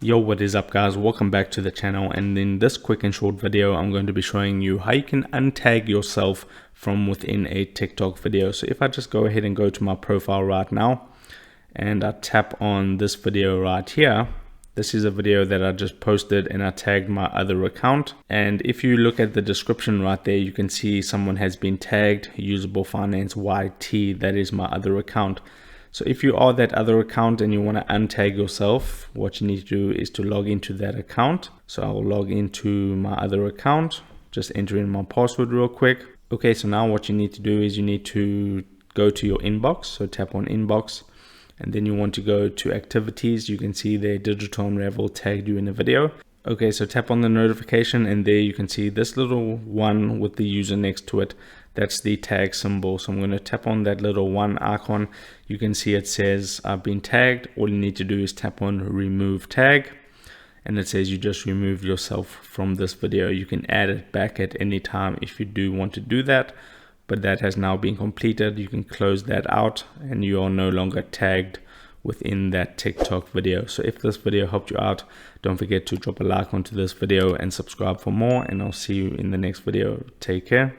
Yo, what is up guys? Welcome back to the channel, and in this quick and short video I'm going to be showing you how you can untag yourself from within a TikTok video. So if I just go ahead and go to my profile right now and I tap on this video right here, this is a video that I just posted and I tagged my other account. And if you look at the description right there, you can see someone has been tagged Usable Finance YT. That is my other account. So if you are that other account and you want to untag yourself, what you need to do is to log into that account. So I'll log into my other account, just enter in my password real quick. Okay, so now what you need to do is you need to go to your inbox. So tap on inbox, and then you want to go to activities. You can see there Digital Unravel tagged you in a video. Okay, so tap on the notification, and there you can see this little one with the user next to it. That's the tag symbol. So I'm going to tap on that little one icon. You can see it says I've been tagged. All you need to do is tap on remove tag, and it says you just removed yourself from this video. You can add it back at any time if you do want to do that, but that has now been completed. You can close that out and you are no longer tagged within that TikTok video. So if this video helped you out, don't forget to drop a like onto this video and subscribe for more, and I'll see you in the next video. Take care.